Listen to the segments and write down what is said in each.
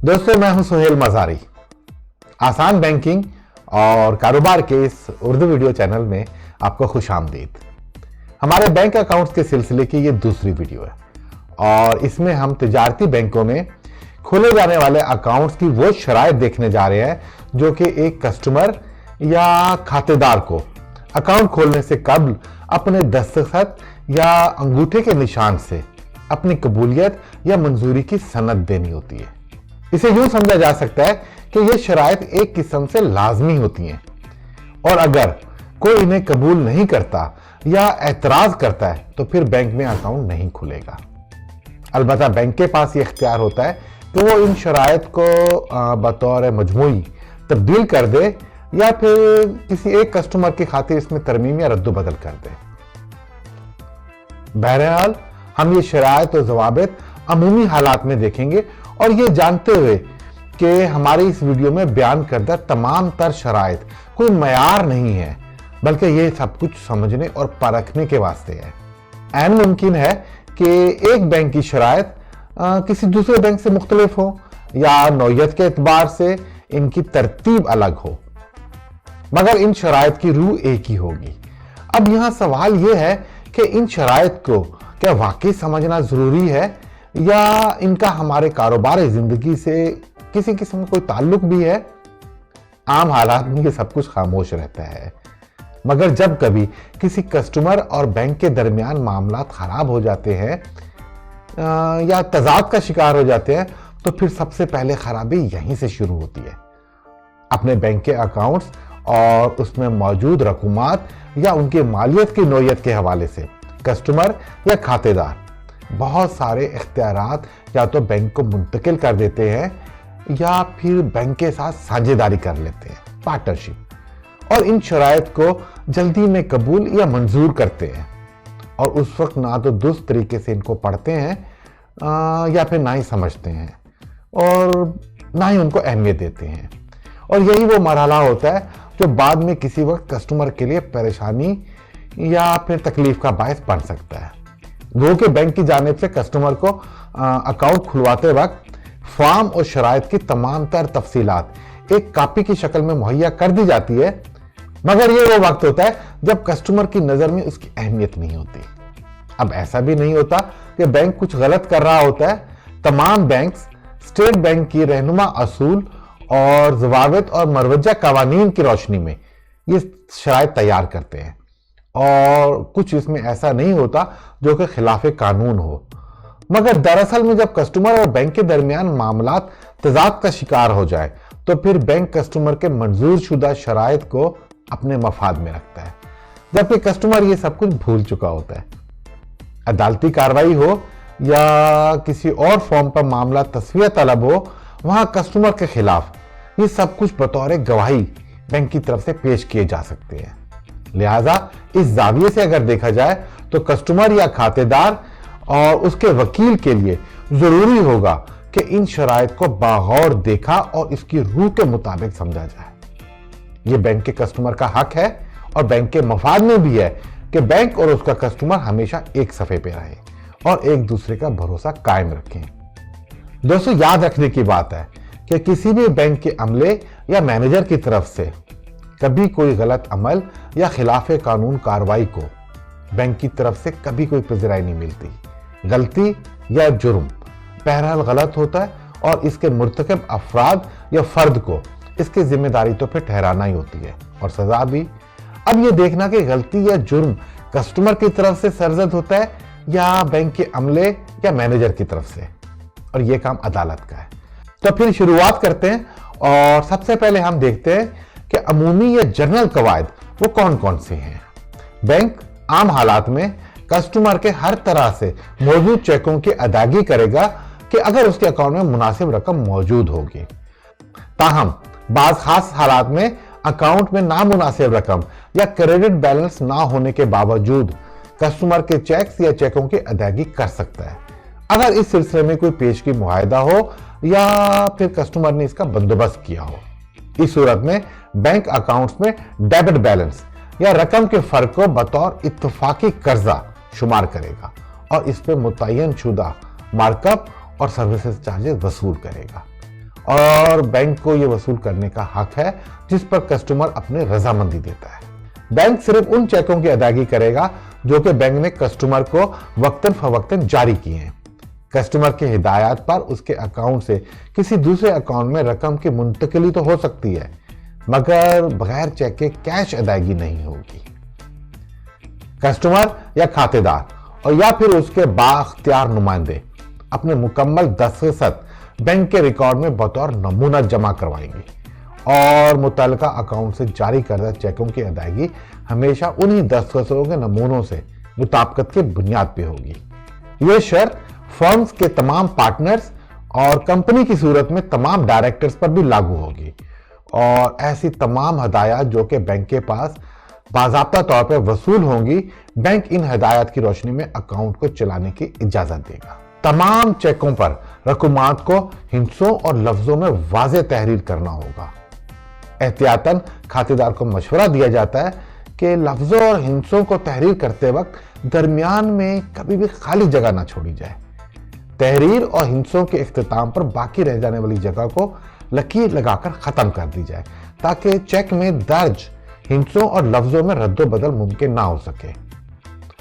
दोस्तों, मैं हूं सुहेल मजारी। आसान बैंकिंग और कारोबार के इस उर्दू वीडियो चैनल में आपको खुश आमदीद। हमारे बैंक अकाउंट्स के सिलसिले की ये दूसरी वीडियो है और इसमें हम तिजारती बैंकों में खोले जाने वाले अकाउंट्स की वो शराइत देखने जा रहे हैं जो कि एक कस्टमर या खातेदार को अकाउंट खोलने से कबल अपने दस्तखत या अंगूठे के निशान से अपनी कबूलियत या मंजूरी की सनद देनी होती है। इसे यूं समझा जा सकता है कि ये शराइत एक किस्म से लाजमी होती हैं और अगर कोई इन्हें कबूल नहीं करता या एतराज करता है तो फिर बैंक में अकाउंट नहीं खुलेगा। अलबत्ता बैंक के पास ये इख्तियार होता है कि वो इन शराइत को बतौर मजमूई तब्दील कर दे या फिर किसी एक कस्टमर की खातिर इसमें तरमीम या रद्द बदल कर दे। बहरहाल हम ये शराइत और ज़वाबित अमूमी हालात में देखेंगे और ये जानते हुए कि हमारी इस वीडियो में बयान करदा तमाम तर शराइत कोई मयार नहीं है, बल्कि ये सब कुछ समझने और परखने के वास्ते है। ऐन मुमकिन है कि एक बैंक की शराइत किसी दूसरे बैंक से मुख्तलिफ हो या नौयत के एतबार से इनकी तरतीब अलग हो, मगर इन शराइत की रूह एक ही होगी। अब यहां सवाल यह है कि इन शराइत को क्या वाकई समझना जरूरी है या इनका हमारे कारोबार जिंदगी से किसी किस्म का कोई ताल्लुक भी है। आम हालात में ये सब कुछ खामोश रहता है, मगर जब कभी किसी कस्टमर और बैंक के दरमियान मामलात खराब हो जाते हैं या तजाद का शिकार हो जाते हैं तो फिर सबसे पहले खराबी यहीं से शुरू होती है। अपने बैंक के अकाउंट्स और उसमें मौजूद रकूमात या उनके मालियत की नौयत के हवाले से कस्टमर या खातेदार बहुत सारे इख्तियारात या तो बैंक को मुंतकिल कर देते हैं या फिर बैंक के साथ साझेदारी कर लेते हैं, पार्टनरशिप, और इन शराइत को जल्दी में कबूल या मंजूर करते हैं और उस वक्त ना तो दुरुस्त तरीके से इनको पढ़ते हैं या फिर ना ही समझते हैं और ना ही उनको अहमियत देते हैं। और यही वो मरहला होता है जो बाद में किसी वक्त कस्टमर के लिए परेशानी या फिर तकलीफ का बायस बन सकता है। गो के बैंक की जानिब से कस्टमर को अकाउंट खुलवाते वक्त फॉर्म और शराइत की तमाम तर तफसीलात एक कॉपी की शक्ल में मुहैया कर दी जाती है, मगर ये वो वक्त होता है जब कस्टमर की नजर में उसकी अहमियत नहीं होती। अब ऐसा भी नहीं होता कि बैंक कुछ गलत कर रहा होता है। तमाम बैंक्स स्टेट बैंक की रहनुमा असूल और ज़वाबित और मरवजा कवानीन की रोशनी में ये शराइत तैयार करते हैं और कुछ इसमें ऐसा नहीं होता जो कि खिलाफ कानून हो। मगर दरअसल में जब कस्टमर और बैंक के दरमियान मामलात तजाद का शिकार हो जाए तो फिर बैंक कस्टमर के मंजूर शुदा शराइत को अपने मफाद में रखता है, जबकि कस्टमर ये सब कुछ भूल चुका होता है। अदालती कार्रवाई हो या किसी और फॉर्म पर मामला तस्वीर तलब हो, वहां कस्टमर के खिलाफ ये सब कुछ बतौर गवाही बैंक की तरफ से पेश किए जा सकते हैं। लिहाजा इस जाविये से अगर देखा जाए तो कस्टमर या खातेदार और उसके वकील के लिए जरूरी होगा कि इन शराइत को बागौर देखा और इसकी रूह के मुताबिक समझा जाए। यह बैंक के कस्टमर का हक है और बैंक के मफाद में भी है कि बैंक और उसका कस्टमर हमेशा एक सफे पे रहे और एक दूसरे का भरोसा कायम रखें। दोस्तों, याद रखने की बात है कि किसी भी बैंक के अमले या मैनेजर की तरफ से कभी कोई गलत अमल या खिलाफ कानून कार्रवाई को बैंक की तरफ से कभी कोई पजराई नहीं मिलती। गलती या जुर्म बहरहाल गलत होता है और इसके मुर्तकब अफराद या फर्द को इसकी जिम्मेदारी तो फिर ठहराना ही होती है और सजा भी। अब ये देखना कि गलती या जुर्म कस्टमर की तरफ से सरजद होता है या बैंक के अमले या मैनेजर की तरफ से, और ये काम अदालत का है। तो फिर शुरुआत करते हैं और सबसे पहले हम देखते हैं कि अमूमी या जनरल कवायद वो कौन कौन से हैं। बैंक आम हालात में कस्टमर के हर तरह से मौजूद चेकों की अदायगी करेगा कि अगर उसके अकाउंट में मुनासिब रकम मौजूद होगी। ताहम बाज खास हालात में अकाउंट में नामुनासिब रकम या क्रेडिट बैलेंस ना होने के बावजूद कस्टमर के चेक्स या चेकों की अदायगी कर सकता है, अगर इस सिलसिले में कोई पेशगी मुआहिदा हो या फिर कस्टमर ने इसका बंदोबस्त किया हो। इस सूरत में बैंक अकाउंट्स में डेबिट बैलेंस या रकम के फर्क को बतौर इत्तफाकी कर्जा शुमार करेगा और इस पे मुतय्यन शुदा मार्कअप और सर्विसेज चार्जेस वसूल करेगा। और बैंक को यह वसूल करने का हक है जिस पर कस्टमर अपनी रजामंदी देता है। बैंक सिर्फ उन चेकों की अदायगी करेगा जो कि बैंक ने कस्टमर को वक्तन फवक्तन जारी किए हैं। कस्टमर की हिदायत पर उसके अकाउंट से किसी दूसरे अकाउंट में रकम की मुंतकिली तो हो सकती है, मगर बगैर चेक के कैश अदायगी नहीं होगी। कस्टमर या खातेदार और या फिर उसके बाख्तियार नुमाइंदे अपने मुकम्मल दस्तखत बैंक के रिकॉर्ड में बतौर नमूना जमा करवाएंगे और मुतल्लिका अकाउंट से जारी करदा चेकों की अदायगी हमेशा उन्हीं दस्तखतों के नमूनों से मुताबिकत की बुनियाद पे होगी। यह शर्त फर्म्स के तमाम पार्टनर्स और कंपनी की सूरत में तमाम डायरेक्टर्स पर भी लागू होगी और ऐसी तमाम हदायत जो कि बैंक के पास बाज़ाब्ता तौर पर वसूल होंगी, बैंक इन हदायत की रोशनी में अकाउंट को चलाने की इजाजत देगा। तमाम चेकों पर रकूमात को हिंसों और लफ्जों में वाज़ेह तहरीर करना होगा। एहतियातन खातेदार को मशवरा दिया जाता है कि लफ्जों और हिंसों को तहरीर करते वक्त दरमियान में कभी भी खाली जगह ना छोड़ी जाए। तहरीर और हिंसों के इख्तिताम पर बाकी रह जाने वाली जगह को लकीर लगाकर खत्म कर दी जाए ताकि चेक में दर्ज हिंसों और लफ्जों में रद्दो बदल मुमकिन ना हो सके।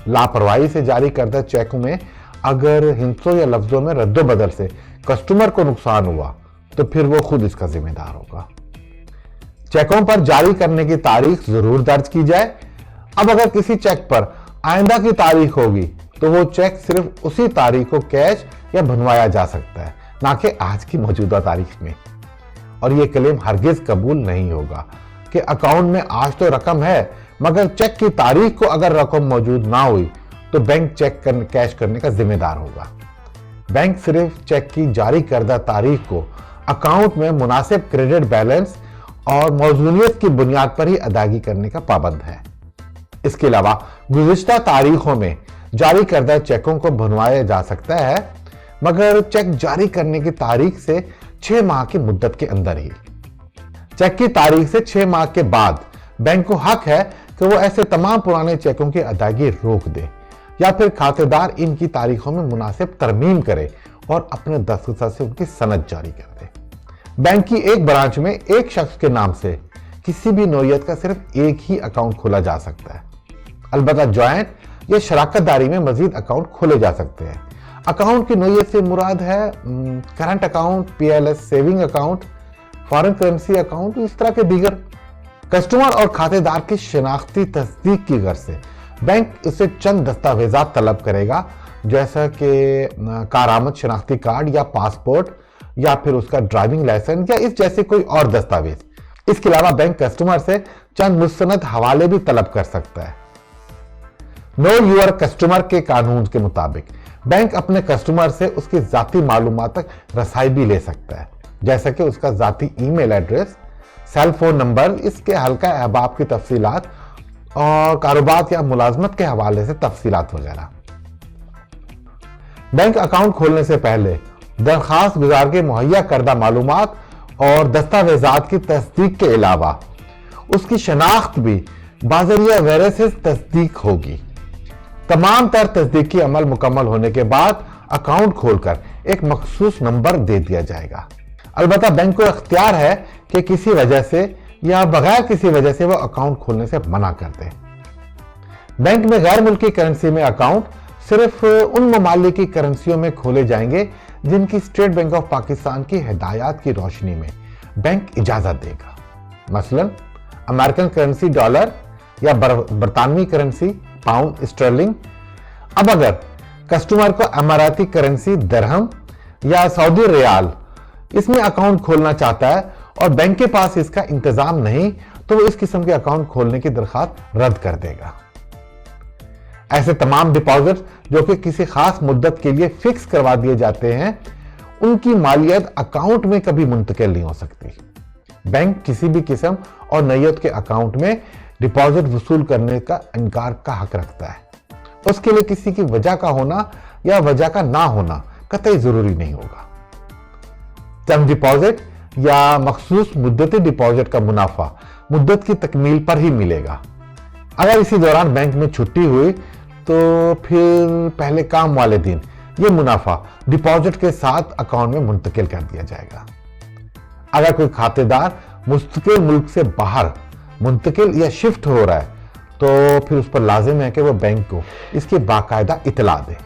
लापरवाही से जारी करदा चेक में अगर हिंसों या लफ्जों में रद्दो बदल से कस्टमर को नुकसान हुआ तो फिर वो खुद इसका जिम्मेदार होगा। चेकों पर जारी करने की तारीख जरूर दर्ज की जाए। अब अगर किसी चेक पर आइंदा की तारीख होगी तो वो चेक सिर्फ उसी तारीख को कैश या बनवाया जा सकता है, ना कि आज की मौजूदा तारीख में। और ये क्लेम हरगिज कबूल नहीं होगा कि अकाउंट में आज तो रकम है मगर चेक की तारीख को अगर रकम मौजूद ना हुई तो बैंक चेक कैश करने का जिम्मेदार होगा। बैंक सिर्फ चेक की जारी करदा तारीख को अकाउंट में मुनासिब क्रेडिट बैलेंस और मौजूदियत की बुनियाद पर ही अदायगी करने का पाबंद है। इसके अलावा गुज़िश्ता तारीखों में जारी करदा चेकों को बनवाया जा सकता है, मगर चेक जारी करने की तारीख से 6 माह की मुद्दत के अंदर ही। चेक की तारीख से 6 माह के बाद बैंक को हक है कि वो ऐसे तमाम पुराने चेकों की अदायगी रोक दे या फिर खातेदार इनकी तारीखों में मुनासिब तरमीम करे और अपने दस्तखत से उनकी सनद जारी कर दे। बैंक की एक ब्रांच में एक शख्स के नाम से किसी भी नौयत का सिर्फ एक ही अकाउंट खोला जा सकता है। अलबत्ता ज्वाइंट या शराकतदारी में मजीद अकाउंट खोले जा सकते हैं। अकाउंट की नौयत से मुराद है current account, PLS saving account, foreign currency account, इस तरह के दीगर। कस्टमर और खातेदार की शनाख्ती तस्दीक की गर्ज से बैंक उससे चंद दस्तावेजात तलब करेगा, जैसा कि कारामद शनाख्ती कार्ड या पासपोर्ट या फिर उसका ड्राइविंग लाइसेंस या इस जैसे कोई और दस्तावेज। इसके अलावा बैंक कस्टमर से चंद मुस्तनद हवाले भी तलब कर सकता है। नो यूर कस्टमर के कानून के मुताबिक बैंक अपने कस्टमर से उसकी जाती मालूमात तक रसाई भी ले सकता है, जैसा कि उसका जाती email address, cell phone number, इसके हल्का अहबाब की तफसीलात और कारोबार या मुलाजमत के हवाले से तफसीलात वगैरह। बैंक अकाउंट खोलने से पहले दरखास्त गुजार के मुहैया करदा मालूमात और दस्तावेजात की तस्दीक के अलावा उसकी शनाख्त भी बाज़रिया वेरिफिकेशन तस्दीक होगी। तमाम तर तस्दीकी अमल मुकम्मल होने के बाद अकाउंट खोलकर एक मखसूस नंबर दे दिया जाएगा। अलबत्ता बैंक को इख्तियार है कि किसी वजह से या बगैर किसी वजह से वो अकाउंट खोलने से मना कर दे। बैंक में गैर मुल्की करेंसी में अकाउंट सिर्फ उन ममालिक की करेंसियों में खोले जाएंगे जिनकी स्टेट बैंक ऑफ पाकिस्तान की हिदायत की रोशनी में बैंक इजाजत देगा। मसलन अमेरिकन करेंसी डॉलर या बरतानवी करेंसी पाउंड स्टर्लिंग। अब अगर कस्टमर को अमाराती करेंसी दरहम या सऊदी रियाल इसमें अकाउंट खोलना चाहता है और बैंक के पास इसका इंतजाम नहीं, तो वो इस किस्म के अकाउंट खोलने की दरखास्त रद्द कर देगा। ऐसे तमाम डिपॉजिट जो कि किसी खास मुद्दत के लिए फिक्स करवा दिए जाते हैं, उनकी मालियत अकाउंट में कभी मुंतकिल नहीं हो सकती। बैंक किसी भी किस्म और नैयत के अकाउंट में डिपॉजिट वसूल करने का इनकार का हक रखता है। उसके लिए किसी की वजह का होना या वजह का ना होना कतई जरूरी नहीं होगा। टर्म डिपॉजिट या मखसूस मुद्दती डिपॉजिट का मुनाफा मुद्दत की तकमील पर ही मिलेगा। अगर इसी दौरान बैंक में छुट्टी हुई तो फिर पहले काम वाले दिन ये मुनाफा डिपॉजिट के साथ अकाउंट में मुंतकिल कर दिया जाएगा। अगर कोई खातेदार मुस्तकिल मुल्क से बाहर मुंतकिल या शिफ्ट हो रहा है तो फिर उस पर लाजिम है कि वो बैंक को इसकी बाकायदा इतला दे।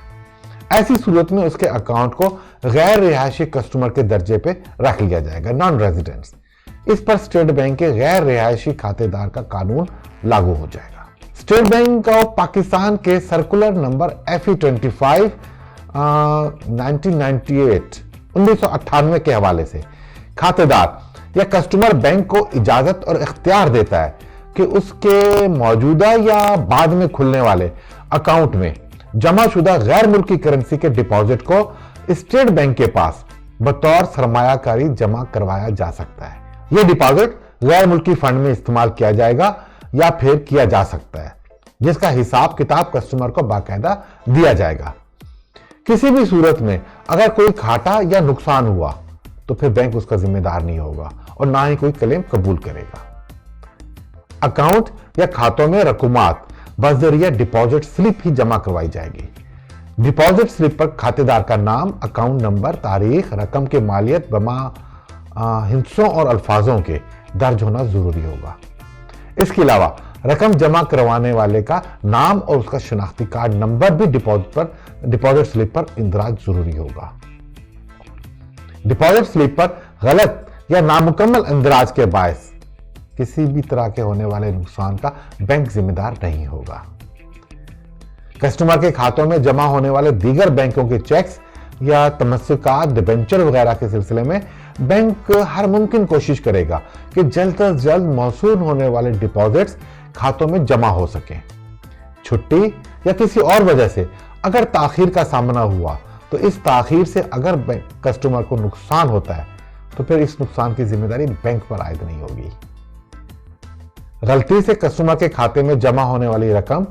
ऐसी सूरत में उसके अकाउंट को गैर रिहायशी कस्टमर के दर्जे पे रख लिया जाएगा, नॉन रेजिडेंट्स। इस पर स्टेट बैंक के गैर रिहायशी खातेदार का कानून लागू हो जाएगा। स्टेट बैंक ऑफ पाकिस्तान के सर्कुलर नंबर FE25 1998 के हवाले से खातेदार या कस्टमर बैंक को इजाजत और इख्तियार देता है कि उसके मौजूदा या बाद में खुलने वाले अकाउंट में जमाशुदा गैर मुल्की करेंसी के डिपॉजिट को स्टेट बैंक के पास बतौर सरमायाकारी जमा करवाया जा सकता है। यह डिपॉजिट गैर मुल्की फंड में इस्तेमाल किया जाएगा या फिर किया जा सकता है, जिसका हिसाब किताब कस्टमर को बाकायदा दिया जाएगा। किसी भी सूरत में अगर कोई घाटा या नुकसान हुआ तो फिर बैंक उसका जिम्मेदार नहीं होगा और ना ही कोई क्लेम कबूल करेगा। अकाउंट या खातों में रकूमात बजरिया डिपॉजिट स्लिप ही जमा करवाई जाएगी। डिपॉजिट स्लिप पर खातेदार का नाम, अकाउंट नंबर, तारीख, रकम की मालियत बमा हिस्सों और अल्फाजों के दर्ज होना जरूरी होगा। इसके अलावा रकम जमा करवाने वाले का नाम और उसका शनाख्ती कार्ड नंबर भी डिपॉजिट स्लिप पर इंदराज जरूरी होगा। डिपॉजिट स्लिप पर गलत या नामुकम्मल इंदराज के बायस किसी भी तरह के होने वाले नुकसान का बैंक जिम्मेदार नहीं होगा। कस्टमर के खातों में जमा होने वाले दीगर बैंकों के चेक्स या तमस्सुकात, डिबेंचर वगैरह के सिलसिले में बैंक हर मुमकिन कोशिश करेगा कि जल्द से जल्द मौसूल होने वाले डिपॉजिट्स खातों में जमा हो सकें। छुट्टी या किसी और वजह से अगर ताखीर का सामना हुआ तो इस ताखीर से अगर कस्टमर को नुकसान होता है तो फिर इस नुकसान की जिम्मेदारी बैंक पर आयद नहीं होगी। गलती से कस्टमर के खाते में जमा होने वाली रकम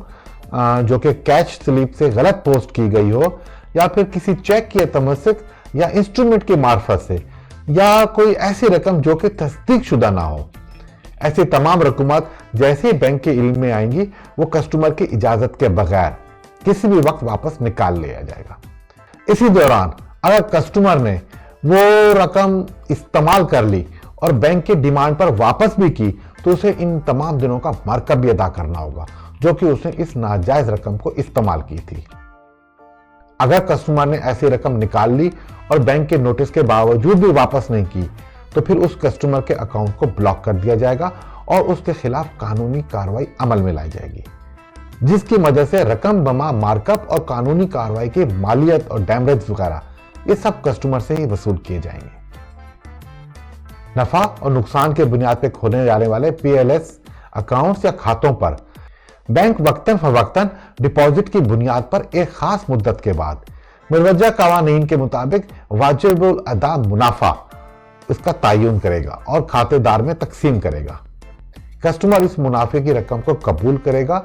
जो कि कैश स्लिप से गलत पोस्ट की गई हो या फिर किसी चेक या तमस्सुक या इंस्ट्रूमेंट की मार्फत से या कोई ऐसी रकम जो कि तस्दीक शुदा ना हो, ऐसी तमाम रकूमात जैसे ही बैंक के इल्म में आएंगी वो कस्टमर की इजाजत के बगैर किसी भी वक्त वापस निकाल लिया जाएगा। इसी दौरान अगर कस्टमर ने वो रकम इस्तेमाल कर ली और बैंक की डिमांड पर वापस भी की तो उसे इन तमाम दिनों का मरकब भी अदा करना होगा जो कि उसने इस नाजायज रकम को इस्तेमाल की थी। अगर कस्टमर ने ऐसी रकम निकाल ली और बैंक के नोटिस के बावजूद भी वापस नहीं की तो फिर उस कस्टमर के अकाउंट को ब्लॉक कर दिया जाएगा और उसके खिलाफ कानूनी कार्रवाई अमल में लाई जाएगी, जिसकी मदद से रकम बमा मार्कअप और कानूनी कार्रवाई की मालियत और डैमेज वगैरह ये सब कस्टमर से ही वसूल किए जाएंगे। नफा और नुकसान के बुनियाद पर खोले जाने वाले PLS अकाउंट्स या खातों पर बैंक वक्तन फवक्तन डिपॉजिट की बुनियाद पर एक खास मुद्दत के बाद मुरवजा कवानीन के मुताबिक वाजिबुल अदा मुनाफा इसका तयन करेगा और खातेदार में तकसीम करेगा। कस्टमर इस मुनाफे की रकम को कबूल करेगा।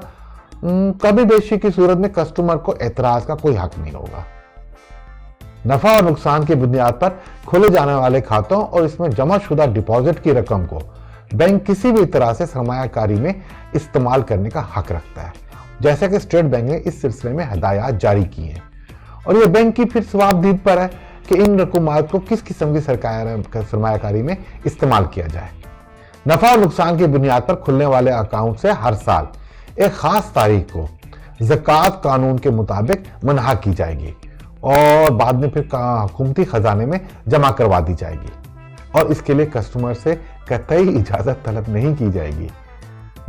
कभी बेशी की सूरत में कस्टमर को एतराज का कोई हक नहीं होगा। नफा और नुकसान की बुनियाद पर खोले जाने वाले खातों और इसमें जमा शुदा डिपॉजिट की रकम को बैंक किसी भी तरह से सरमायाकारी में इस्तेमाल करने का हक रखता है, जैसा कि स्टेट बैंक ने इस सिलसिले में हदायत जारी की हैं। और यह बैंक की फिर सवाबदीद पर है कि इन रकूमात को किस किस्म की सरमायाकारी में इस्तेमाल किया जाए। नफा और नुकसान की बुनियाद पर खुलने वाले अकाउंट से हर साल एक खास तारीख को ज़कात कानून के मुताबिक मनहा की जाएगी और बाद में फिर हुकूमती खजाने में जमा करवा दी जाएगी और इसके लिए कस्टमर से कतई इजाजत तलब नहीं की जाएगी।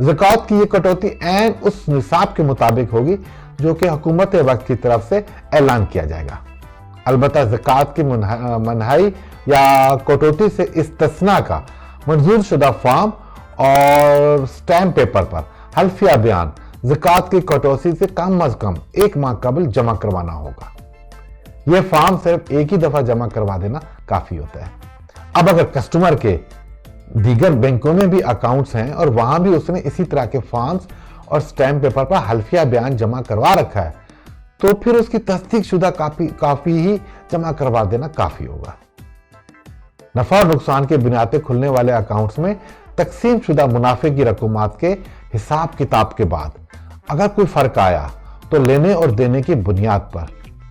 ज़कात की ये कटौती ऐन उस निसाब के मुताबिक होगी जो कि हुकूमत वक्त की तरफ से ऐलान किया जाएगा। अलबत्ता ज़कात की मनहाई या कटौती से इस्तिस्ना का मंजूर शुदा फॉर्म और स्टैम्प पेपर पर हल्फिया बयान ज़कात की कटौती से कम अज कम 1 माह कबल जमा करवाना होगा। यह फॉर्म सिर्फ एक ही दफा जमा करवा देना काफी होता है। अब अगर कस्टमर के दीगर बैंकों में भी अकाउंट्स हैं और वहां भी उसने इसी तरह के फॉर्म्स और स्टैम्प पेपर पर हल्फिया बयान जमा करवा रखा है तो फिर उसकी तस्दीक शुदा काफी ही जमा करवा देना काफी होगा। नफा और नुकसान के बुनियाद पर खुलने वाले अकाउंट्स में तकसीम शुदा मुनाफे की रकूमात के हिसाब किताब के बाद अगर कोई फर्क आया तो लेने और देने की बुनियाद पर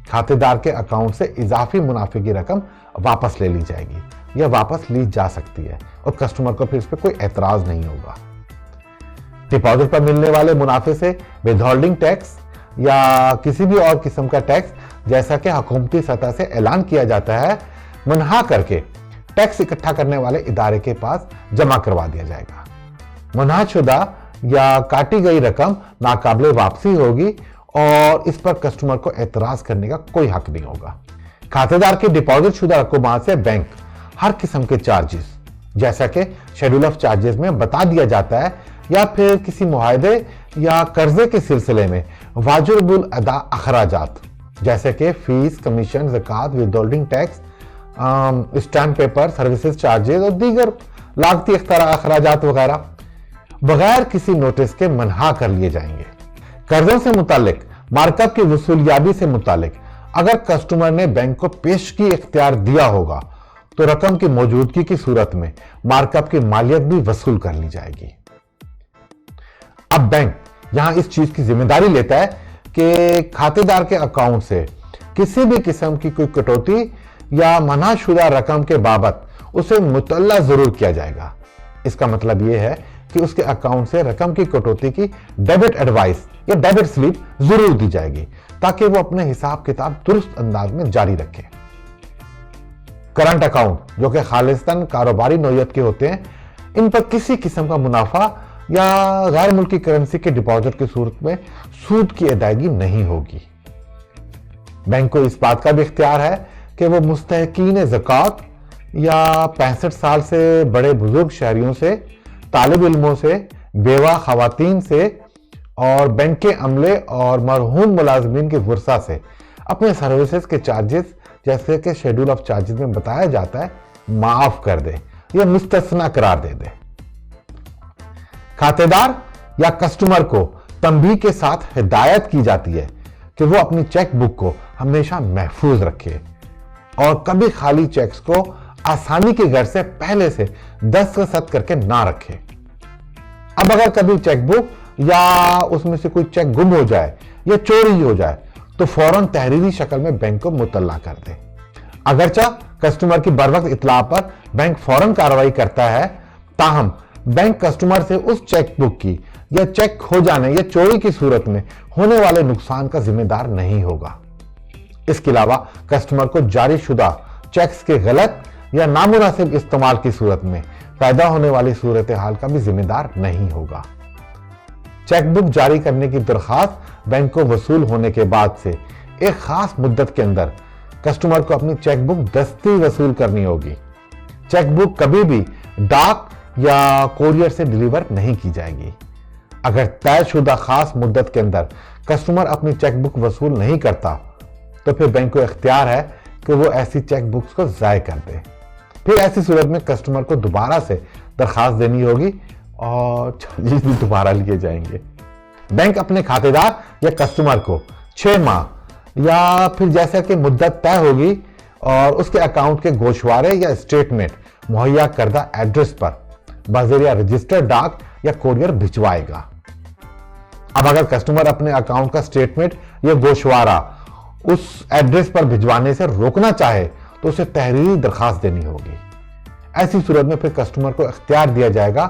खातेदार के अकाउंट से इजाफी मुनाफे की रकम वापस ले ली जाएगी या वापस ली जा सकती है और कस्टमर को फिर इस पर कोई एतराज नहीं होगा। डिपॉजिट पर मिलने वाले मुनाफे से विदहोल्डिंग टैक्स या किसी भी और किस्म का टैक्स, जैसा कि हुकूमती सतह से ऐलान किया जाता है, मुनहा करके टैक्स इकट्ठा करने वाले इदारे के पास जमा करवा दिया जाएगा। मुनहाशुदा या काटी गई रकम नाकाबिले वापसी होगी और इस पर कस्टमर को एतराज करने का कोई हक नहीं होगा। खातेदार की डिपॉजिट शुदा रकूमात से बैंक हर किस्म के चार्जेस, जैसा कि शेड्यूल ऑफ चार्जेस में बता दिया जाता है, या फिर किसी मुआहदे या कर्जे के सिलसिले में वाजिबुल अदा अखराजात, जैसे कि फीस, कमीशन, ज़कात, withholding tax, stamp paper, services charges और दीगर लागती अखराजात वगैरह बगैर किसी नोटिस के मनहा कर लिए जाएंगे। कर्जों से मुतालिक मार्कअप की वसूलियाबी से मुतालिक अगर कस्टमर ने बैंक को पेशगी इख्तियार दिया होगा तो रकम की मौजूदगी की सूरत में मार्कअप की मालियत भी वसूल कर ली जाएगी। अब बैंक यहां इस चीज की जिम्मेदारी लेता है कि खातेदार के अकाउंट से किसी भी किस्म की कोई कटौती या मनाशुदा रकम के बाबत उसे मुतल्ला जरूर किया जाएगा। इसका मतलब यह है कि उसके अकाउंट से रकम की कटौती की डेबिट एडवाइस या डेबिट स्लिप जरूर दी जाएगी, ताकि वो अपने हिसाब किताब दुरुस्त अंदाज में जारी रखे। करंट अकाउंट, जो कि खालिस्तन कारोबारी नौयत के होते हैं, इन पर किसी किस्म का मुनाफा या गैर मुल्की करेंसी के डिपॉजिट की सूरत में सूद की अदायगी नहीं होगी। बैंक को इस बात का भी इख्तियार है कि वो मुस्तहकीन ज़कात या 65 साल से बड़े बुजुर्ग शहरियों से, तालिब इल्मों से, बेवा खवातीन से और बैंक के अमले और मरहूम मुलाजमीन के वर्सा से अपने सर्विसेज के चार्जेस, जैसे कि शेड्यूल ऑफ चार्जेस में बताया जाता है, माफ कर दे या मुस्तस्ना करार दे दे। खातेदार या कस्टमर को तंबीह के साथ हिदायत की जाती है कि वो अपनी चेक बुक को हमेशा महफूज रखे और कभी खाली चेक्स को आसानी के घर से पहले से दस्तखत करके ना रखे। अब अगर कभी चेक बुक या उसमें से कोई चेक गुम हो जाए या चोरी हो जाए तो फौरन तहरीरी शक्ल में बैंक को मुतल्ला कर दे। अगरचा कस्टमर की बरवक्त इत्तला पर बैंक फौरन कार्रवाई करता है, ताहम बैंक कस्टमर से उस चेक बुक की या चेक खो जाने या चोरी की सूरत में होने वाले नुकसान का जिम्मेदार नहीं होगा। इसके अलावा कस्टमर को जारी शुदा चेक्स के गलत या नामुनासिब इस्तेमाल की सूरत में पैदा होने वाली सूरत हाल का भी जिम्मेदार नहीं होगा। चेक बुक जारी करने की दरखास्त बैंक को वसूल होने के बाद से एक खास मुद्दत के अंदर कस्टमर को अपनी चेक बुक दस्ती वसूल करनी होगी। चेक बुक कभी भी डाक या कोरियर से डिलीवर नहीं की जाएगी। अगर तयशुदा खास मुद्दत के अंदर कस्टमर अपनी चेक बुक वसूल नहीं करता तो फिर बैंक को इख्तियार है कि वो ऐसी चेक बुक्स को ज़ाय कर दे। फिर ऐसी सूरत में कस्टमर को दोबारा से दरखास्त देनी होगी और चार्जेस भी दोबारा लिए जाएंगे। बैंक अपने खातेदार या कस्टमर को 6 माह या फिर जैसा कि मुद्दत तय होगी और उसके अकाउंट के गोशवारे या स्टेटमेंट मुहैया करदा एड्रेस पर बज़रिया रजिस्टर्ड डाक या कोरियर भिजवाएगा। अब अगर कस्टमर अपने अकाउंट का स्टेटमेंट या गोशवारा उस एड्रेस पर भिजवाने से रोकना चाहे तो उसे तहरीरी दरखास्त देनी होगी। ऐसी सूरत में फिर कस्टमर को इख्तियार दिया जाएगा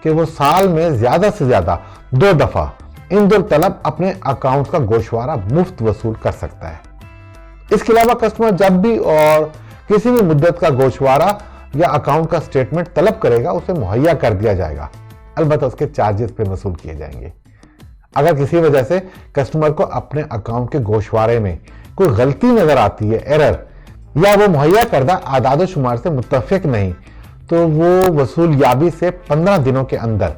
कि वो साल में ज्यादा से ज्यादा 2 दफा इंदुर तलब अपने अकाउंट का गोशवारा मुफ्त वसूल कर सकता है। इसके अलावा कस्टमर जब भी और किसी भी मुद्दत का गोशवारा या अकाउंट का स्टेटमेंट तलब करेगा उसे मुहैया कर दिया जाएगा, अलबत्ता उसके चार्जेस पे वसूल किए जाएंगे। अगर किसी वजह से कस्टमर को अपने अकाउंट के गोशवारे में कोई गलती नजर आती है, एरर, या वो मुहैया करदा आदाद शुमार से मुत्तफिक नहीं, तो वो वसूल याबी से 15 दिनों के अंदर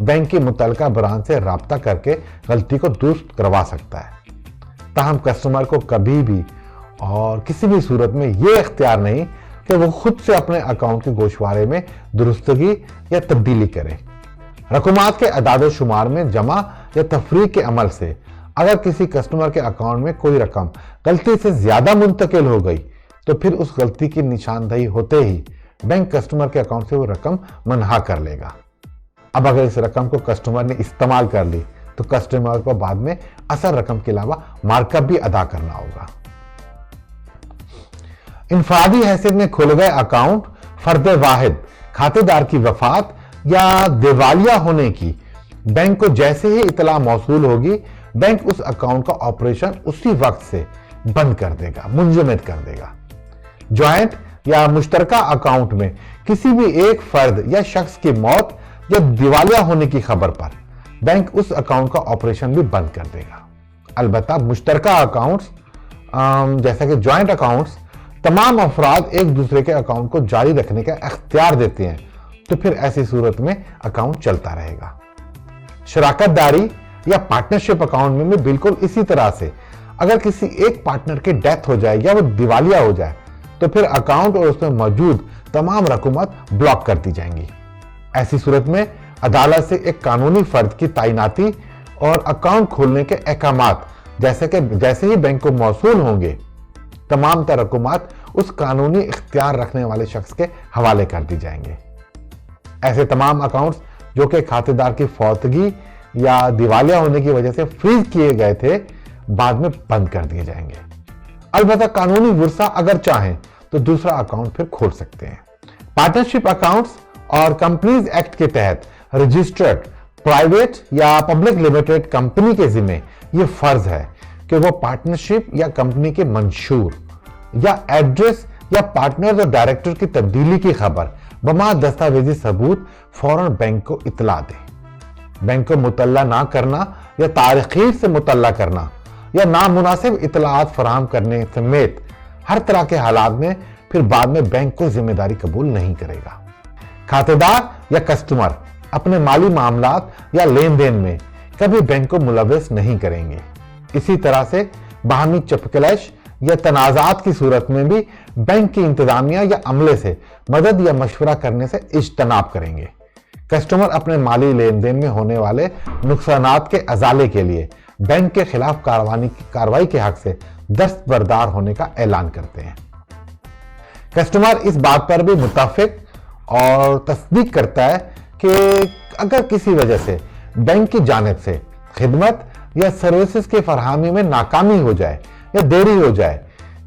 बैंक की मुतलका ब्रांच से राब्ता करके गलती को दुरुस्त करवा सकता है। ताहम कस्टमर को कभी भी और किसी भी सूरत में ये इख्तियार नहीं कि वो खुद से अपने अकाउंट के गोशवारे में दुरुस्तगी या तब्दीली करे। रकूमात के अदाद शुमार में जमा या तफरीक के अमल से अगर किसी कस्टमर के अकाउंट में कोई रकम गलती से ज्यादा मुंतकिल हो गई तो फिर उस गलती की निशानदही होते ही बैंक कस्टमर के अकाउंट से वो रकम मनहा कर लेगा। अब अगर इस रकम को कस्टमर ने इस्तेमाल कर ली तो कस्टमर को बाद में असल रकम के अलावा मार्कअप भी अदा करना होगा। इनफरादी हैसियत में खोले गए अकाउंट فرد واحد खातेदार की वफात या दिवालिया होने की बैंक को जैसे ही इतला मौसूल होगी, बैंक उस अकाउंट का ऑपरेशन उसी वक्त से बंद कर देगा, मुंजमद कर देगा। ज्वाइंट या मुश्तरका अकाउंट में किसी भी एक फर्द या शख्स की मौत या दिवालिया होने की खबर पर बैंक उस अकाउंट का ऑपरेशन भी बंद कर देगा। अलबत्ता मुश्तरका अकाउंट्स जैसा कि ज्वाइंट अकाउंट्स तमाम अफराद एक दूसरे के अकाउंट को जारी रखने का इख्तियार देते हैं, तो फिर ऐसी सूरत में अकाउंट चलता रहेगा। शराकत दारी या पार्टनरशिप अकाउंट में भी बिल्कुल इसी तरह से अगर किसी एक पार्टनर की डेथ हो जाए या वो दिवालिया हो जाए, तो फिर अकाउंट और उसमें मौजूद तमाम रकूमत ब्लॉक कर दी जाएंगी। ऐसी सूरत में अदालत से एक कानूनी फर्द की तैनाती और अकाउंट खोलने के अहकामात जैसे ही बैंक को मौसूल होंगे, तमाम तर रकूमत उस कानूनी इख्तियार रखने वाले शख्स के हवाले कर दी जाएंगे। ऐसे तमाम अकाउंट्स जो कि खातेदार की फौतगी या दिवालिया होने की वजह से फ्रीज किए गए थे, बाद में बंद कर दिए जाएंगे। अलबत्ता कानूनी वर्सा अगर चाहें तो दूसरा अकाउंट फिर खोल सकते हैं। पार्टनरशिप अकाउंट्स और कंपनीज एक्ट के तहत रजिस्टर्ड प्राइवेट या पब्लिक लिमिटेड कंपनी के जिम्मे यह फर्ज है कि वो पार्टनरशिप या कंपनी के मंशूर या एड्रेस या पार्टनर और डायरेक्टर की तब्दीली की खबर बमा दस्तावेजी सबूत फौरन बैंक को इतला दे। बैंक को मुतल्ला ना करना या तारीखीर से मुतल्ला करना या नामुनासिब इतलात फराहम करने समेत हर तरह के हालात में फिर बाद में बैंक को जिम्मेदारी कबूल नहीं करेगा। खातेदार या कस्टमर अपने माली मामलात या लेन देन में कभी बैंक को मुलव्वस नहीं करेंगे। इसी तरह से बाहमी चपकलश या तनाजात की सूरत में भी बैंक की इंतजामिया या अमले से मदद या मशवरा करने से इज्तनाब करेंगे। कस्टमर अपने माली लेन देन में होने वाले नुकसानात के अजाले के लिए बैंक के खिलाफ कार्रवाई के हक से दस्तबरदार होने का ऐलान करते हैं। कस्टमर इस बात पर भी मुत्तफिक और तस्दीक करता है कि अगर किसी वजह से बैंक की जानिब से खिदमत या सर्विसेज की फरहामी में नाकामी हो जाए या देरी हो जाए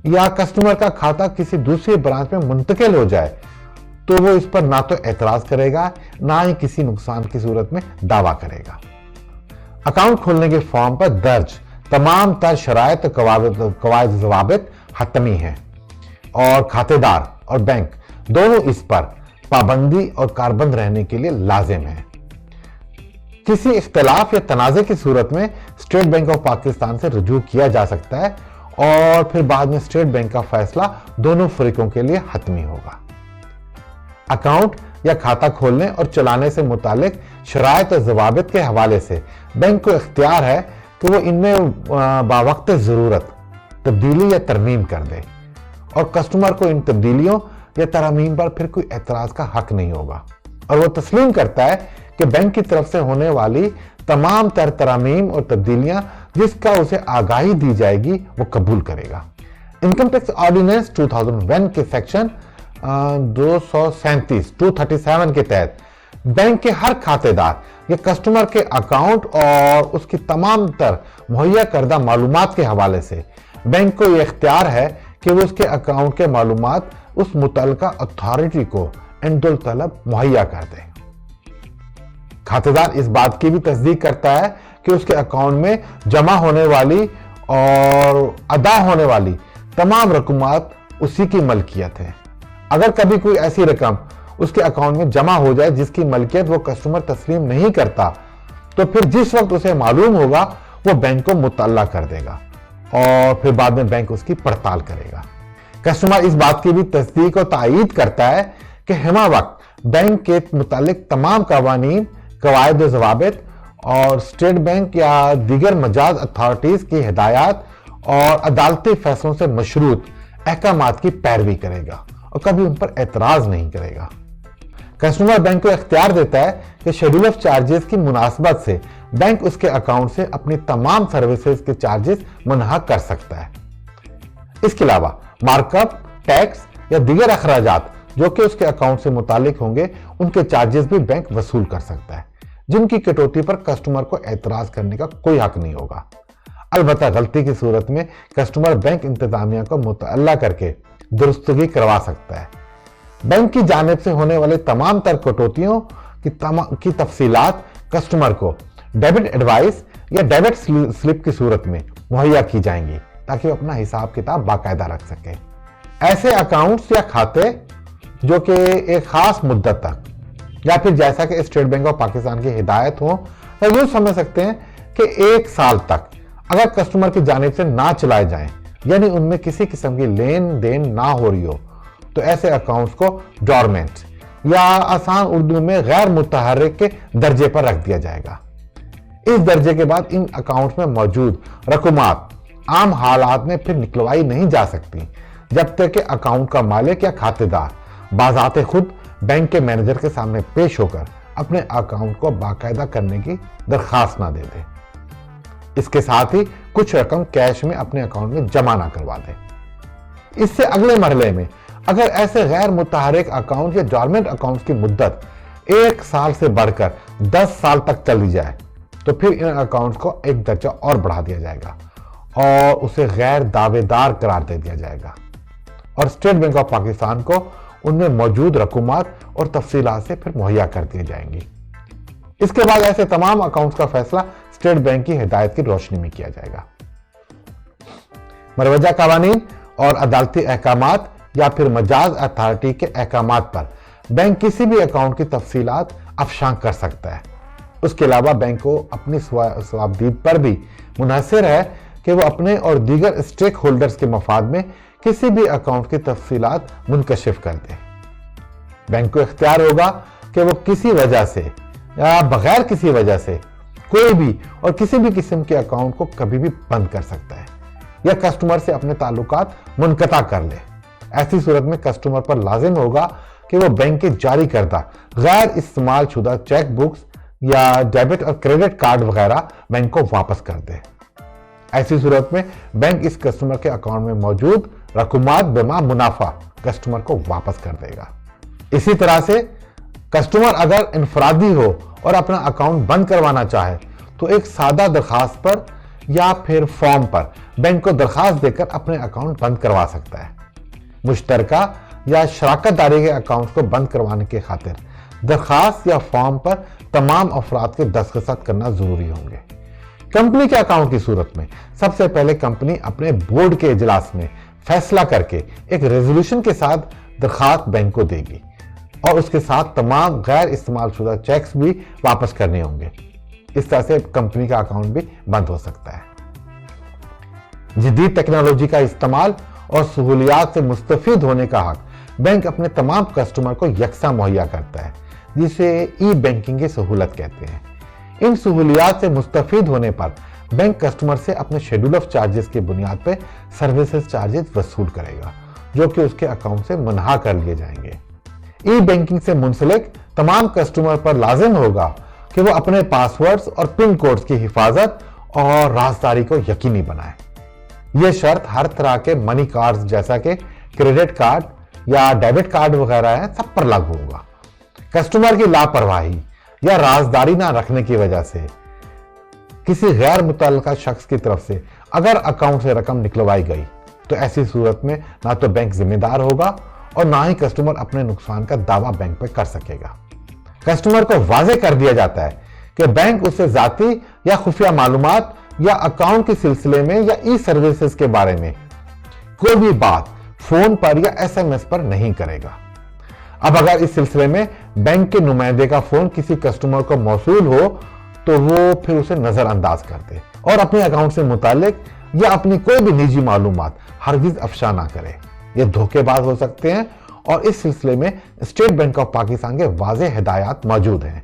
या कस्टमर का खाता किसी दूसरी ब्रांच में मुंतकिल हो जाए, तो वो इस पर ना तो एतराज करेगा, ना ही किसी नुकसान की सूरत में दावा करेगा। अकाउंट खोलने के फॉर्म पर दर्ज तमाम तर शराइत कवायद ज़वाबित हतमी हैं और खातेदार और बैंक दोनों इस पर पाबंदी और कारबंद रहने के लिए लाजिम है। किसी इख्तिलाफ या तनाज़े की सूरत में स्टेट बैंक ऑफ पाकिस्तान से रुजू किया जा सकता है और फिर बाद में स्टेट बैंक का फैसला दोनों फरीकों के लिए हतमी होगा। अकाउंट या खाता खोलने और चलाने से मुतालिक शराइत और ज़वाबित के हवाले से बैंक को इख्तियार है कि वो इनमें बावक्त ज़रूरत तब्दीली या तरमीम कर दे और कस्टमर को इन तब्दीलियों या तरमीम पर फिर कोई एतराज का हक नहीं होगा और वो तस्लीम करता है कि बैंक की तरफ से होने वाली तमाम तरमीम और तब्दीलियां जिसका उसे आगाही दी जाएगी वो कबूल करेगा। इनकम टैक्स ऑर्डिनेंस 2001 के सेक्शन 237 के तहत बैंक के हर खातेदार या कस्टमर के अकाउंट और उसकी तमाम तर मुहैया करदा मालूमात के हवाले से बैंक को यह इख्तियार है कि वो उसके अकाउंट के मालूमात उस मुतल्लिका अथॉरिटी को इंदुल तलब मुहैया कर दे। खातेदार इस बात की भी तस्दीक करता है कि उसके अकाउंट में जमा होने वाली और अदा होने वाली तमाम रकूमात उसी की मलकियत है। अगर कभी कोई ऐसी रकम उसके अकाउंट में जमा हो जाए जिसकी मलकियत वो कस्टमर तस्लीम नहीं करता, तो फिर जिस वक्त उसे मालूम होगा वो बैंक को मुतल्ला कर देगा और फिर बाद में बैंक उसकी पड़ताल करेगा। कस्टमर इस बात की भी तस्दीक और तायीद करता है कि हमा वक्त बैंक के मुतालिक तमाम कवानीन, कवायद व ज़वाबित और स्टेट बैंक या दीगर मजाज अथॉरिटीज की हिदायत और अदालती फैसलों से मशरूत अहकामात की पैरवी करेगा और कभी उन पर एतराज नहीं करेगा। कस्टमर बैंक को इख्तियार देता है कि शेड्यूल ऑफ चार्जेस की मुनासबत से बैंक उसके अकाउंट से अपनी तमाम सर्विसेज के चार्जेस मुनहक कर सकता है। इसके अलावा मार्कअप, टैक्स या दीगर अखराजात जो कि उसके अकाउंट से मुतालिक होंगे, उनके चार्जेस भी बैंक वसूल कर सकता है, जिनकी कटौती पर कस्टमर को एतराज करने का कोई हक नहीं होगा। अलबत्ता गलती की सूरत में कस्टमर बैंक इंतजामिया को मुतअल्ला करके दुरुस्तगी करवा सकता है। बैंक की जानिब से होने वाले तमाम तर कटौतियों की तफसीलात कस्टमर को डेबिट एडवाइस या डेबिट स्लिप की सूरत में मुहैया की जाएंगी ताकि वो अपना हिसाब किताब बाकायदा रख सके। ऐसे अकाउंट्स या खाते जो कि एक खास मुद्दत तक या फिर जैसा कि स्टेट बैंक ऑफ पाकिस्तान की हिदायत हो, या यूं समझ सकते हैं कि 1 साल तक अगर कस्टमर की जानिब से ना चलाए जाएं, यानी उनमें किसी किस्म की लेन देन ना हो रही हो, तो ऐसे अकाउंट्स को डोरमेंट या आसान उर्दू में गैर मुतहर्रिक के दर्जे पर रख दिया जाएगा। इस दर्जे के बाद इन अकाउंट्स में मौजूद रकूमात आम हालात में फिर निकलवाई नहीं जा सकती जब तक कि अकाउंट का मालिक या खातेदार बाज़ाते खुद बैंक के मैनेजर के सामने पेश होकर अपने अकाउंट को बाकायदा करने की दरखास्त ना दे दे। इसके साथ ही कुछ रकम कैश में अपने अकाउंट में जमा ना करवा दे। इससे अगले मरहले में अगर ऐसे गैर मुतहर्रिक अकाउंट या डोरमेंट अकाउंट्स की मुद्दत 1 साल से बढ़कर 10 साल तक चली जाए तो फिर इन अकाउंट्स को एक दर्जा और बढ़ा दिया जाएगा और उसे गैर दावेदार करार दे दिया जाएगा और स्टेट बैंक ऑफ पाकिस्तान को उनमें मौजूद रकूमात और तफसीलात से फिर मुहैया कर दी जाएंगी। इसके बाद ऐसे तमाम अकाउंट्स का फैसला स्टेट बैंक की हिदायत की रोशनी में किया जाएगा। मरवजा कानून और अदालती अहकामात या फिर मजाज अथॉरिटी के अहकामात पर बैंक किसी भी अकाउंट की तफसीलात अफशां कर सकता है। उसके अलावा बैंक को अपनी सवाबदीद पर भी मुनहसर है कि वो अपने और दीगर स्टेक होल्डर्स के मफाद में किसी भी अकाउंट की तफसीलात मुनकशिफ कर दे। बैंक को इख्तियार होगा कि वो किसी वजह से या बगैर किसी वजह से कोई भी और किसी भी किस्म के अकाउंट को कभी भी बंद कर सकता है या कस्टमर से अपने ताल्लुकात मुनक़ता कर ले। ऐसी सूरत में कस्टमर पर लाजिम होगा कि वो बैंक के जारी करदा गैर इस्तेमाल शुदा चेक बुक्स या डेबिट और क्रेडिट कार्ड वगैरह बैंक को वापस कर दे। ऐसी सूरत में बैंक इस कस्टमर के अकाउंट में मौजूद रकूमात बिमा मुनाफा कस्टमर को वापस कर देगा। इसी तरह से कस्टमर अगर इनफरादी हो और अपना अकाउंट बंद करवाना चाहे तो एक सादा दरखास्त पर या फिर फॉर्म पर बैंक को दरखास्त देकर अपने अकाउंट बंद करवा सकता है। मुश्तरका या शराकत दारी के अकाउंट को बंद करवाने की खातिर दरखास्त या फॉर्म पर तमाम अफराद के दस्तखत करना जरूरी होंगे। कंपनी के अकाउंट की सूरत में सबसे पहले कंपनी अपने बोर्ड के इजलास में फैसला करके एक रेजोल्यूशन के साथ दरखास्त बैंक को देगी और उसके साथ तमाम गैर इस्तेमाल शुदा चेक्स भी वापस करने होंगे। इस तरह से कंपनी का अकाउंट भी बंद हो सकता है। जदीद टेक्नोलॉजी का इस्तेमाल और सहूलियात से मुस्तफीद होने का हक बैंक अपने तमाम कस्टमर को यकसा मुहैया करता है, जिसे ई बैंकिंग की सहूलत कहते हैं। इन सहूलियात से मुस्तफीद होने पर बैंक कस्टमर से अपने शेड्यूल ऑफ चार्जेस की बुनियाद पर सर्विसेज चार्जेस वसूल करेगा, जो कि उसके अकाउंट से मुनहा कर लिए जाएंगे। ई बैंकिंग से मुंसलिक तमाम कस्टमर पर लाजिम होगा कि वो अपने पासवर्ड्स और पिन कोड्स की हिफाजत और राजदारी को यकीनी बनाए। यह शर्त हर तरह के मनी कार्ड्स जैसा कि क्रेडिट कार्ड या डेबिट कार्ड वगैरह है सब पर लागू होगा। कस्टमर की लापरवाही या राजदारी ना रखने की वजह से किसी गैर मुतल्लिका शख्स की तरफ से अगर अकाउंट से रकम निकलवाई गई तो ऐसी सूरत में ना तो बैंक जिम्मेदार होगा और ना ही कस्टमर अपने नुकसान का दावा बैंक पर कर सकेगा। कस्टमर को वाजे कर दिया जाता है कि बैंक उससे जाती या खुफिया मालूमात या अकाउंट के सिलसिले में या ई सर्विसेज के बारे में कोई भी बात फोन पर या एसएमएस पर नहीं करेगा। अब अगर इस सिलसिले में बैंक के नुमाइंदे का फोन किसी कस्टमर को मौसूल हो तो वो फिर उसे नजरअंदाज कर दे और अपने अकाउंट से मुतालिक या अपनी कोई भी निजी मालूमात हरगिज अफशा ना करे। ये धोखेबाज हो सकते हैं और इस सिलसिले में स्टेट बैंक ऑफ पाकिस्तान के वाज़ेह हिदायत मौजूद हैं।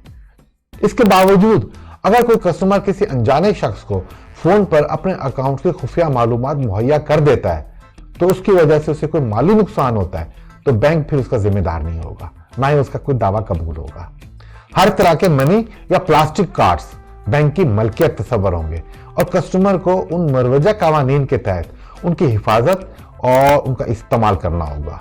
इसके बावजूद अगर कोई कस्टमर किसी अनजाने शख्स को फोन पर अपने अकाउंट की खुफिया मालूमात मुहैया कर देता है तो उसकी वजह से उसे कोई माली नुकसान होता है तो बैंक फिर उसका जिम्मेदार नहीं होगा, ना ही उसका कोई दावा कबूल होगा। हर तरह के मनी या प्लास्टिक कार्ड्स बैंक की मलकियत तस्वर होंगे और कस्टमर को उन मरवजा कानून के तहत उनकी हिफाजत और उनका इस्तेमाल करना होगा।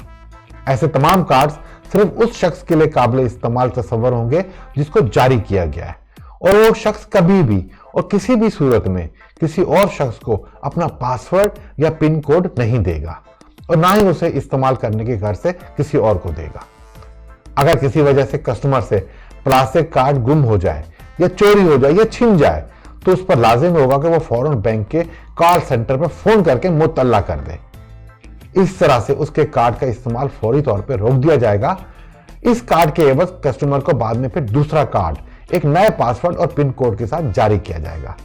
ऐसे तमाम कार्ड्स सिर्फ उस शख्स के लिए काबिल इस्तेमाल तस्वर होंगे जिसको जारी किया गया है और वो शख्स कभी भी और किसी भी सूरत में किसी और शख्स को अपना पासवर्ड या पिन कोड नहीं देगा और ना ही उसे इस्तेमाल करने के घर से किसी और को देगा। अगर किसी वजह से कस्टमर से प्लास्टिक कार्ड गुम हो जाए या चोरी हो जाए या छिन जाए तो उस पर लाजिम होगा कि वो फौरन बैंक के कॉल सेंटर पर फोन करके मुतल्ला कर दे। इस तरह से उसके कार्ड का इस्तेमाल फौरी तौर पर रोक दिया जाएगा। इस कार्ड के एवज कस्टमर को बाद में फिर दूसरा कार्ड एक नए पासवर्ड और पिन कोड के साथ जारी किया जाएगा।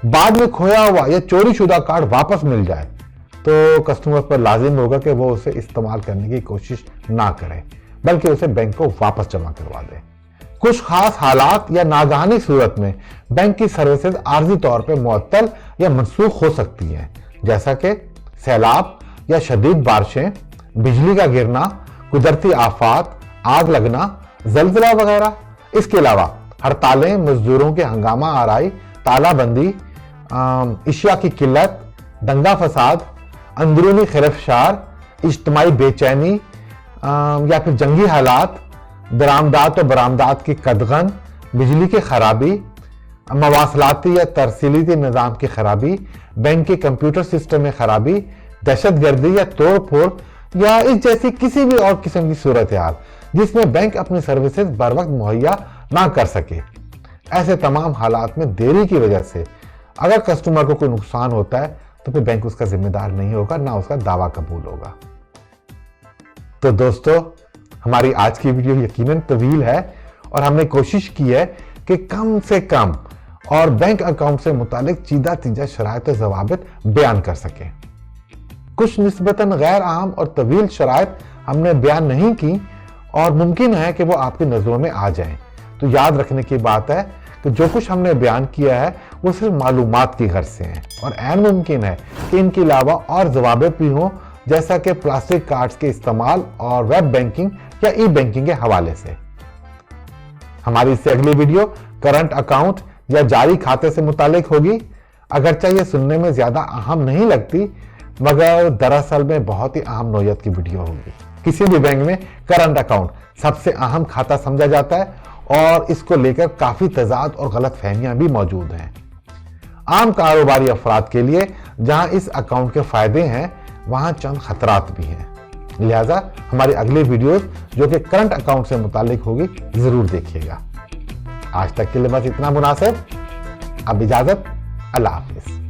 बाद में खोया हुआ या चोरी शुदा कार्ड वापस मिल जाए तो कस्टमर पर लाजिम होगा कि वो उसे इस्तेमाल करने की कोशिश ना करे, बल्कि उसे बैंक को वापस जमा करवा दे। कुछ खास हालात या नागहानी सूरत में बैंक की सर्विसेज आर्जी तौर पर मुअत्तल या मनसूख हो सकती हैं, जैसा कि सैलाब या शदीद बारिशें, बिजली का गिरना, कुदरती आफात, आग लगना, जल्जला वगैरह। इसके अलावा हड़तालें, मजदूरों के हंगामा आराई, तालाबंदी, इशिया की किल्लत, दंगा फसाद, अंदरूनी खिरफशार, इज्तिमाई बेचैनी या फिर जंगी हालात, दरामदात और बरामदात की कदगन, बिजली की खराबी, मवासलाती या तरसीली निज़ाम की खराबी, बैंक के कंप्यूटर सिस्टम में खराबी, दहशतगर्दी या तोड़ फोड़ या इस जैसी किसी भी और किस्म की सूरत हाल जिसमें बैंक अपनी सर्विसेज बर वक्त मुहैया ना कर सके। ऐसे तमाम हालात में देरी की वजह से अगर कस्टमर को कोई नुकसान होता है तो फिर बैंक उसका जिम्मेदार नहीं होगा, ना उसका दावा कबूल होगा। तो दोस्तों, हमारी आज की वीडियो यकीनन तवील है और हमने कोशिश की है कि कम से कम और बैंक अकाउंट से मुतालिक चीदा तीजा शराइत ज़वाबित बयान कर सकें। कुछ निस्बतन गैर आम और तवील शराइत हमने बयान नहीं की और मुमकिन है कि वो आपकी नजरों में आ जाएं। तो याद रखने की बात है कि जो कुछ हमने बयान किया है वो सिर्फ मालूमात की गर्ज से हैं और ऐन मुमकिन है कि इनके अलावा और जवाबित भी हों, जैसा कि प्लास्टिक कार्ड्स के इस्तेमाल और वेब बैंकिंग या ई बैंकिंग के हवाले से। हमारी इससे अगली वीडियो करंट अकाउंट या जारी खाते से मुतालिक होगी। अगरचे ये सुनने में ज्यादा अहम नहीं लगती, मगर दरअसल में बहुत ही अहम नौयत की वीडियो होगी। किसी भी बैंक में करंट अकाउंट सबसे अहम खाता समझा जाता है और इसको लेकर काफी तजाद और गलत फहमियां भी मौजूद हैं। आम कारोबारी अफराद के लिए जहां इस अकाउंट के फायदे हैं, वहां चंद खतरात भी हैं। लिहाजा हमारी अगली वीडियोस जो कि करंट अकाउंट से मुतालिक होगी जरूर देखिएगा। आज तक के लिए बस इतना मुनासिब। अब इजाजत, अल्लाह हाफिज।